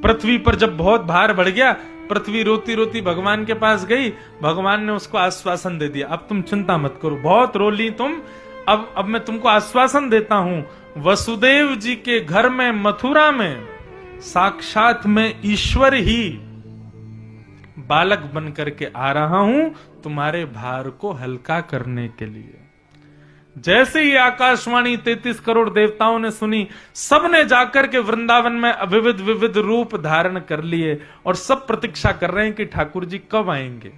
पृथ्वी पर जब बहुत भार बढ़ गया, पृथ्वी रोती रोती भगवान के पास गई। भगवान ने उसको आश्वासन दे दिया, अब तुम चिंता मत करो, बहुत रो ली तुम, अब मैं तुमको आश्वासन देता हूं, वसुदेव जी के घर में मथुरा में साक्षात मैं ईश्वर ही बालक बन करके आ रहा हूं तुम्हारे भार को हल्का करने के लिए। जैसे ही आकाशवाणी 33 करोड़ देवताओं ने सुनी, सबने जाकर के वृंदावन में विविध विविध रूप धारण कर लिए और सब प्रतीक्षा कर रहे हैं कि ठाकुर जी कब आएंगे।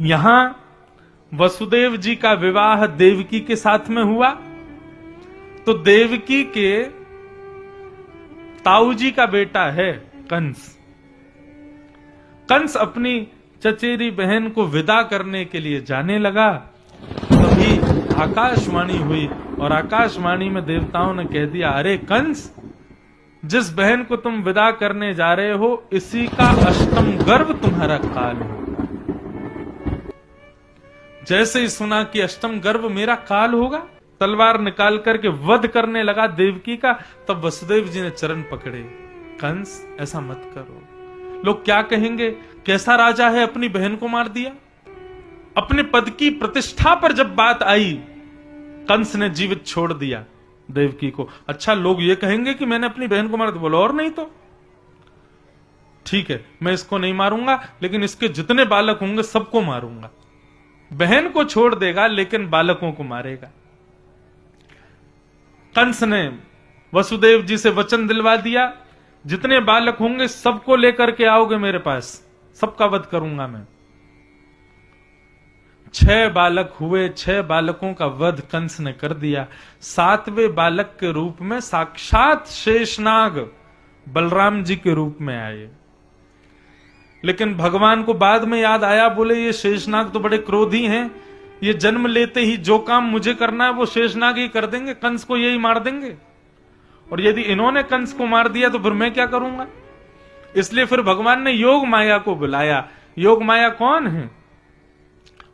यहां वसुदेव जी का विवाह देवकी के साथ में हुआ, तो देवकी के ताऊ जी का बेटा है कंस। कंस अपनी चचेरी बहन को विदा करने के लिए जाने लगा, तभी आकाशवाणी हुई और आकाशवाणी में देवताओं ने कह दिया, अरे कंस, जिस बहन को तुम विदा करने जा रहे हो इसी का अष्टम गर्भ तुम्हारा काल होगा। जैसे ही सुना कि अष्टम गर्भ मेरा काल होगा, तलवार निकाल करके वध करने लगा देवकी का। तब वसुदेव जी ने चरण पकड़े, कंस ऐसा मत करो, लोग क्या कहेंगे, कैसा राजा है, अपनी बहन को मार दिया। अपने पद की प्रतिष्ठा पर जब बात आई, कंस ने जीवित छोड़ दिया देवकी को। अच्छा, लोग ये कहेंगे कि मैंने अपनी बहन को मार दिया। बोलो और नहीं तो ठीक है, मैं इसको नहीं मारूंगा, लेकिन इसके जितने बालक होंगे सबको मारूंगा। बहन को छोड़ देगा लेकिन बालकों को मारेगा। कंस ने वसुदेव जी से वचन दिलवा दिया, जितने बालक होंगे सबको लेकर के आओगे मेरे पास, सबका वध करूंगा मैं। 6 बालक हुए, 6 बालकों का वध कंस ने कर दिया। 7वें बालक के रूप में साक्षात शेषनाग बलराम जी के रूप में आए। लेकिन भगवान को बाद में याद आया, बोले ये शेषनाग तो बड़े क्रोधी हैं, ये जन्म लेते ही जो काम मुझे करना है वो शेषनाग ही कर देंगे, कंस को यही मार देंगे, और यदि इन्होंने कंस को मार दिया तो फिर मैं क्या करूंगा। इसलिए फिर भगवान ने योग माया को बुलाया। योग माया कौन है?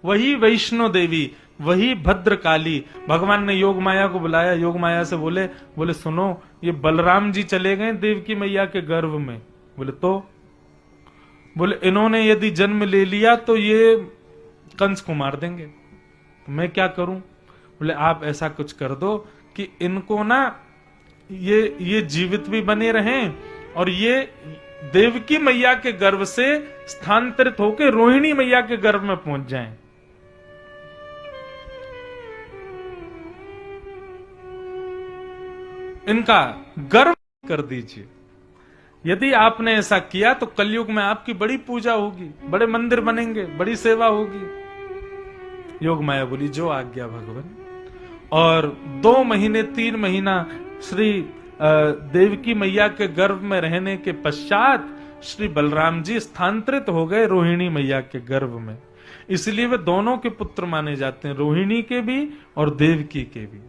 वही वैष्णो देवी, वही भद्रकाली। भगवान ने योग माया को बुलाया। योग माया से बोले सुनो, ये बलराम जी चले गए देवकी मैया के गर्भ में। बोले तो? बोले इन्होंने यदि जन्म ले लिया तो ये कंस को मार देंगे, तो मैं क्या करूं? बोले आप ऐसा कुछ कर दो कि इनको ना ये जीवित भी बने रहें और ये देवकी मैया के गर्भ से स्थानांतरित होकर रोहिणी मैया के गर्भ में पहुंच जाएं। इनका गर्भ कर दीजिए। यदि आपने ऐसा किया तो कलयुग में आपकी बड़ी पूजा होगी, बड़े मंदिर बनेंगे, बड़ी सेवा होगी। योग माया बोली जो आज्ञा भगवान। और 2 महीने 3 महीना श्री देवकी मैया के गर्भ में रहने के पश्चात श्री बलराम जी स्थानांतरित हो गए रोहिणी मैया के गर्भ में। इसलिए वे दोनों के पुत्र माने जाते हैं, रोहिणी के भी और देवकी के भी।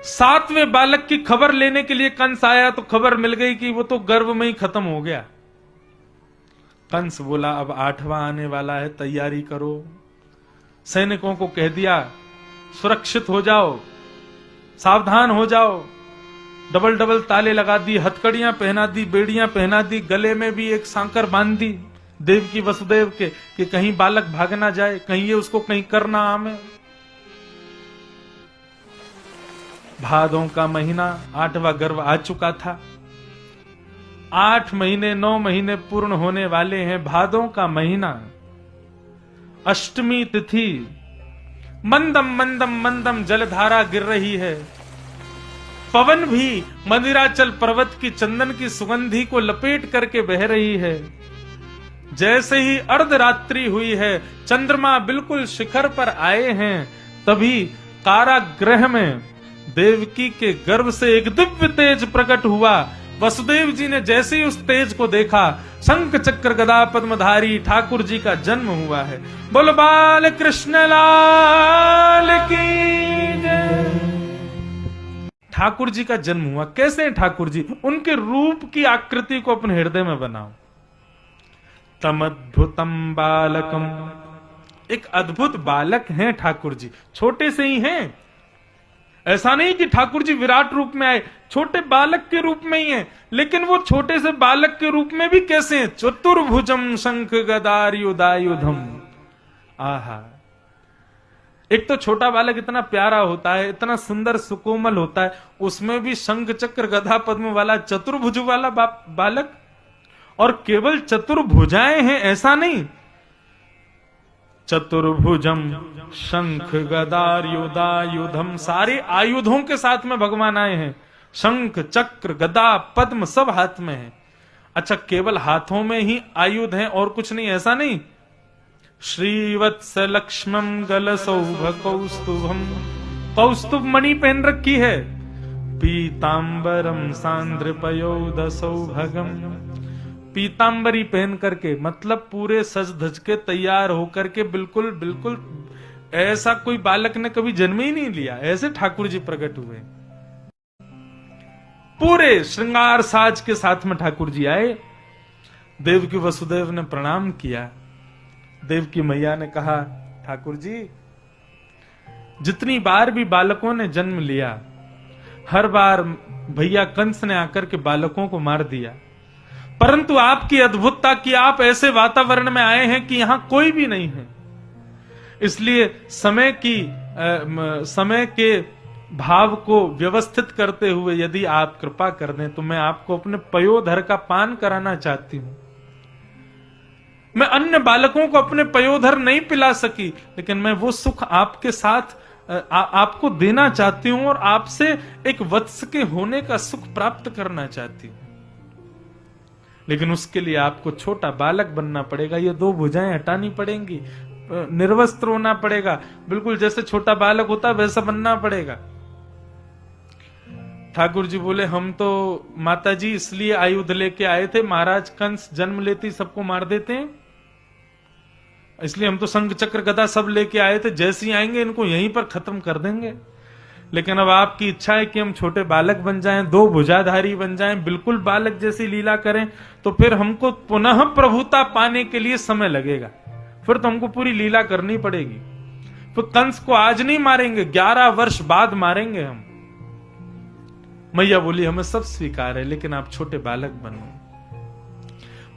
7वें बालक की खबर लेने के लिए कंस आया तो खबर मिल गई कि वो तो गर्भ में ही खत्म हो गया। कंस बोला अब 8वां आने वाला है, तैयारी करो। सैनिकों को कह दिया सुरक्षित हो जाओ, सावधान हो जाओ। डबल डबल ताले लगा दी, हथकड़ियां पहना दी, बेड़ियां पहना दी, गले में भी एक सांकर बांध दी देवकी वसुदेव के कि कहीं बालक भाग ना जाए, कहीं ये उसको कहीं करना आमे। भादों का महीना 8वां गर्भ आ चुका था। 8 महीने 9 महीने पूर्ण होने वाले हैं। भादों का महीना, अष्टमी तिथि, मंदम मंदम मंदम जलधारा गिर रही है। पवन भी मंदिराचल पर्वत की चंदन की सुगंधी को लपेट करके बह रही है। जैसे ही अर्धरात्रि हुई है, चंद्रमा बिल्कुल शिखर पर आए हैं, तभी कारागृह में देवकी के गर्भ से एक दिव्य तेज प्रकट हुआ। वसुदेव जी ने जैसे ही उस तेज को देखा, शंख चक्र गदा पद्मधारी ठाकुर जी का जन्म हुआ है। बोलो बाल कृष्ण लाल की जय। ठाकुर जी का जन्म हुआ। कैसे हैं ठाकुर जी? उनके रूप की आकृति को अपने हृदय में बनाओ। तमद्भुतम बालकम, एक अद्भुत बालक हैं ठाकुर जी, छोटे से ही हैं। ऐसा नहीं कि ठाकुर जी विराट रूप में आए, छोटे बालक के रूप में ही हैं, लेकिन वो छोटे से बालक के रूप में भी कैसे हैं? चतुर्भुजम शंख गदायुधायुधम। आहा, एक तो छोटा बालक इतना प्यारा होता है, इतना सुंदर सुकोमल होता है, उसमें भी शंख चक्र गदा पद्म वाला चतुर्भुज वाला बालक। और केवल चतुर्भुजाएं हैं ऐसा नहीं, चतुर्भुजम शंख गदायुधायुधम, सारे आयुधों के साथ में भगवान आए हैं। शंख चक्र गदा पद्म सब हाथ में है। अच्छा, केवल हाथों में ही आयुध हैं और कुछ नहीं, ऐसा नहीं। श्रीवत्स लक्ष्मम गल सौभ कौस्तुभम, कौस्तुभ मणि पहन रखी है। पीतांबरम सांद्र पयोद सौभगम, पीतांबरी पहन करके, मतलब पूरे सज धज के तैयार होकर के, बिल्कुल बिल्कुल ऐसा कोई बालक ने कभी जन्म ही नहीं लिया, ऐसे ठाकुर जी प्रकट हुए। पूरे श्रृंगार साज के साथ में ठाकुर जी आए। देवकी वसुदेव ने प्रणाम किया। देवकी मैया ने कहा, ठाकुर जी, जितनी बार भी बालकों ने जन्म लिया, हर बार भैया कंस ने आकर के बालकों को मार दिया, परंतु आपकी अद्भुतता कि आप ऐसे वातावरण में आए हैं कि यहां कोई भी नहीं है। इसलिए समय के भाव को व्यवस्थित करते हुए यदि आप कृपा कर दें तो मैं आपको अपने पयोधर का पान कराना चाहती हूं। मैं अन्य बालकों को अपने पयोधर नहीं पिला सकी, लेकिन मैं वो सुख आपके साथ आपको देना चाहती हूं और आपसे एक वत्स के होने का सुख प्राप्त करना चाहती हूं। लेकिन उसके लिए आपको छोटा बालक बनना पड़ेगा, ये 2 भुजाएं हटानी पड़ेंगी, निर्वस्त्र होना पड़ेगा, बिल्कुल जैसे छोटा बालक होता वैसा बनना पड़ेगा। ठाकुर जी बोले, हम तो माता जी इसलिए आयुध लेके आए थे, महाराज कंस जन्म लेते ही सबको मार देते हैं, इसलिए हम तो शंख चक्र गदा सब लेके आए थे, जैसे ही आएंगे इनको यहीं पर खत्म कर देंगे। लेकिन अब आपकी इच्छा है कि हम छोटे बालक बन जाएं, 2 भुजाधारी बन जाएं, बिल्कुल बालक जैसी लीला करें, तो फिर हमको पुनः प्रभुता पाने के लिए समय लगेगा, फिर तो हमको पूरी लीला करनी पड़ेगी। तो कंस को आज नहीं मारेंगे, 11 वर्ष बाद मारेंगे हम। मैया बोली, हमें सब स्वीकार है, लेकिन आप छोटे बालक बनो।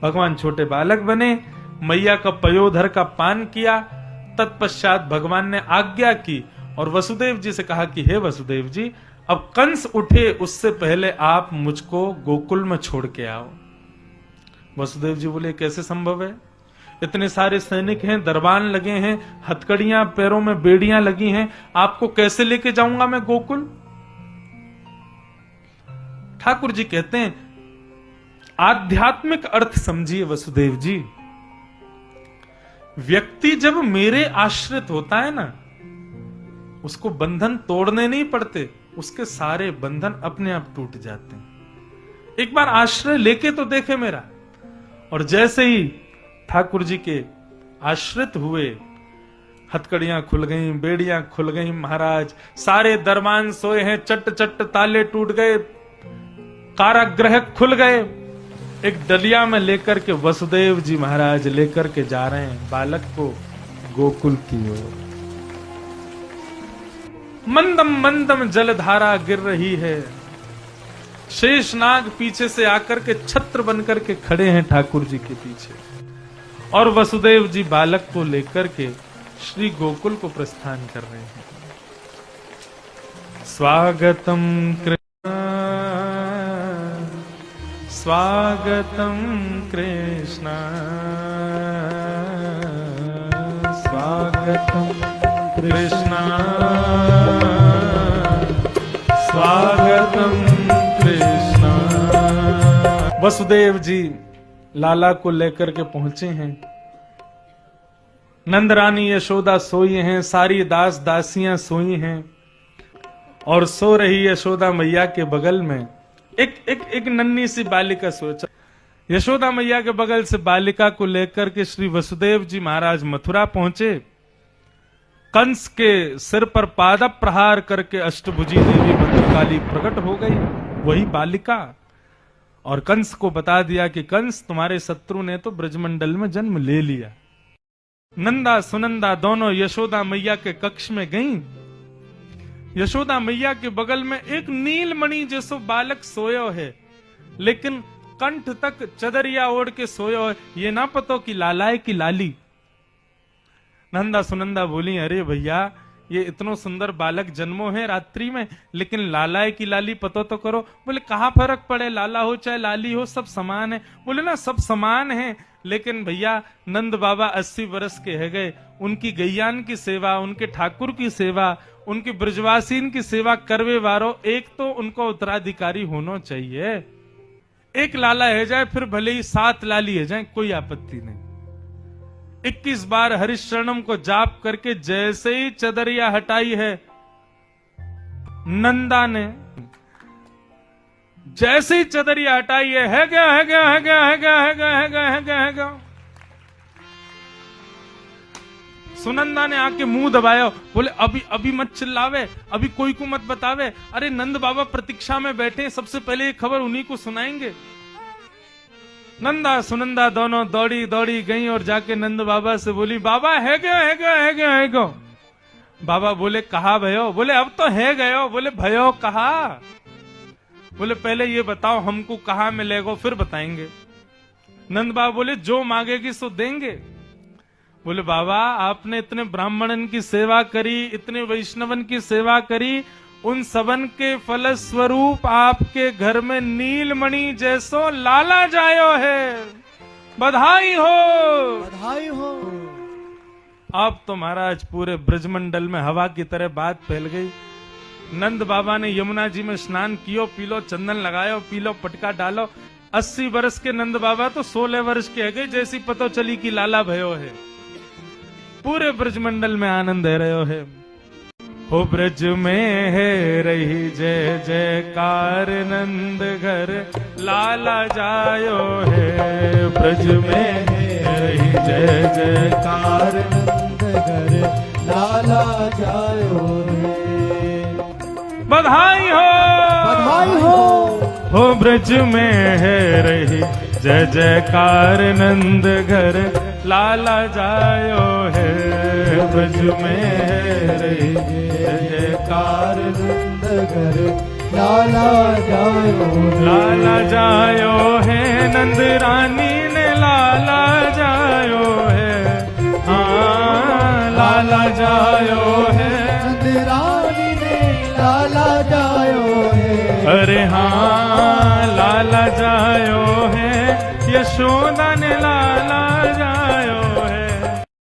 भगवान छोटे बालक बने, मैया का पयोधर का पान किया। तत्पश्चात भगवान ने आज्ञा की और वसुदेव जी से कहा कि हे वसुदेव जी, अब कंस उठे उससे पहले आप मुझको गोकुल में छोड़ के आओ। वसुदेव जी बोले, कैसे संभव है? इतने सारे सैनिक हैं, दरबान लगे हैं, हथकड़ियां, पैरों में बेड़ियां लगी हैं, आपको कैसे लेके जाऊंगा मैं गोकुल? ठाकुर जी कहते हैं, आध्यात्मिक अर्थ समझिए वसुदेव जी। व्यक्ति जब मेरे आश्रित होता है ना, उसको बंधन तोड़ने नहीं पड़ते, उसके सारे बंधन अपने आप टूट जाते हैं। एक बार आश्रय लेके तो देखे मेरा। और जैसे ही ठाकुर जी के आश्रित हुए, हथकड़ियां खुल गईं, बेड़ियां खुल गईं, महाराज सारे दरबान सोए हैं, चट चट ताले टूट गए, कारागृह खुल गए। एक डलिया में लेकर के वसुदेव जी महाराज लेकर के जा रहे हैं बालक को गोकुल की ओर। मंदम मंदम जलधारा गिर रही है। शेषनाग पीछे से आकर के छत्र बनकर के खड़े हैं ठाकुर जी के पीछे, और वसुदेव जी बालक को लेकर के श्री गोकुल को प्रस्थान कर रहे हैं। स्वागतम स्वागतम कृष्ण, स्वागतम कृष्ण, स्वागतम कृष्ण। वसुदेव जी लाला को लेकर के पहुंचे हैं। नंद रानी यशोदा सोई हैं, सारी दास दासियां सोई हैं, और सो रही यशोदा मैया के बगल में एक नन्ही सी बालिका सोचा। यशोदा मैया के बगल से बालिका को लेकर के श्री वसुदेव जी महाराज मथुरा पहुंचे। कंस के सिर पर पाद प्रहार करके अष्टभुजी देवी भद्रकाली प्रकट हो गई, वही बालिका, और कंस को बता दिया कि कंस, तुम्हारे शत्रु ने तो ब्रजमंडल में जन्म ले लिया। नंदा सुनंदा दोनों यशोदा मैया के कक्ष में गईं। यशोदा मैया के बगल में एक नीलमणि जैसो बालक सोयो है, लेकिन कंठ तक चदरिया ओढ़ के सोयो है। ये ना पतो कि लाला है कि लाली। नंदा सुनंदा बोली, अरे भैया ये इतनो सुंदर बालक जन्मो है रात्रि में, लेकिन लाला है कि लाली पतो तो करो। बोले कहाँ फर्क पड़े, लाला हो चाहे लाली हो, सब समान है। बोले ना सब समान है, लेकिन भैया नंद बाबा 80 वर्ष के है गए, उनकी गैयान की सेवा, उनके ठाकुर की सेवा, उनकी ब्रजवासीन की सेवा करवे वारो एक तो उनको उत्तराधिकारी होना चाहिए। एक लाला है जाए फिर भले ही 7 लाली है जाए, कोई आपत्ति नहीं। 21 बार हरिशरणम को जाप करके जैसे ही चदरिया हटाई है नंदा ने, जैसे ही चदरिया हटाई है गया है गया है गया है गया है गया है गया है गया है गया। सुनंदा ने आके मुंह दबाया, बोले अभी अभी मत चिल्लावे, अभी कोई को मत बतावे। अरे नंद बाबा प्रतीक्षा में बैठे, सबसे पहले ये खबर उन्हीं को सुनाएंगे। नंदा सुनंदा दोनों दौड़ी दौड़ी गई और जाके नंद बाबा से बोली, बाबा है गयो है गयो है गयो है गयो। बाबा बोले कहा भयो? बोले अब तो है गयो। बोले भयो कहा? बोले पहले ये बताओ हमको कहाँ मिलेगा फिर बताएंगे। नंद बाबा बोले जो मांगेगी सो देंगे। बोले बाबा आपने इतने ब्राह्मणन की सेवा करी, इतने वैष्णवन की सेवा करी, उन सबन के फलस्वरूप आपके घर में नीलमणि जैसो लाला जायो है, बधाई हो बधाई हो। अब तो महाराज पूरे ब्रजमंडल में हवा की तरह बात फैल गई। नंद बाबा ने यमुना जी में स्नान कियो, पी लो, चंदन लगायो, पी लो, पटका डालो। 80 वर्ष के नंद बाबा तो 16 वर्ष के है गए, जैसी पतो चली कि लाला भयो है। पूरे ब्रजमंडल में आनंद है रहो है। हो ब्रज में है रही जय जयकार, नंद घर लाला जायो है। ब्रज में है रही जय जयकार, नंद घर लाला जायो है। बधाई हो बधाई हो। हो ब्रज में है रही जय जयकार, नंद घर लाला जायो है। ब्रज में है रही जय जयकार, नंद घर लाला जायो है। लाला जायो है, नंद रानी ने लाला जायो है। हाँ लाला जायो है, नंद रानी ने लाला जायो है। अरे हाँ लाला जायो है, यशोदा ने लाला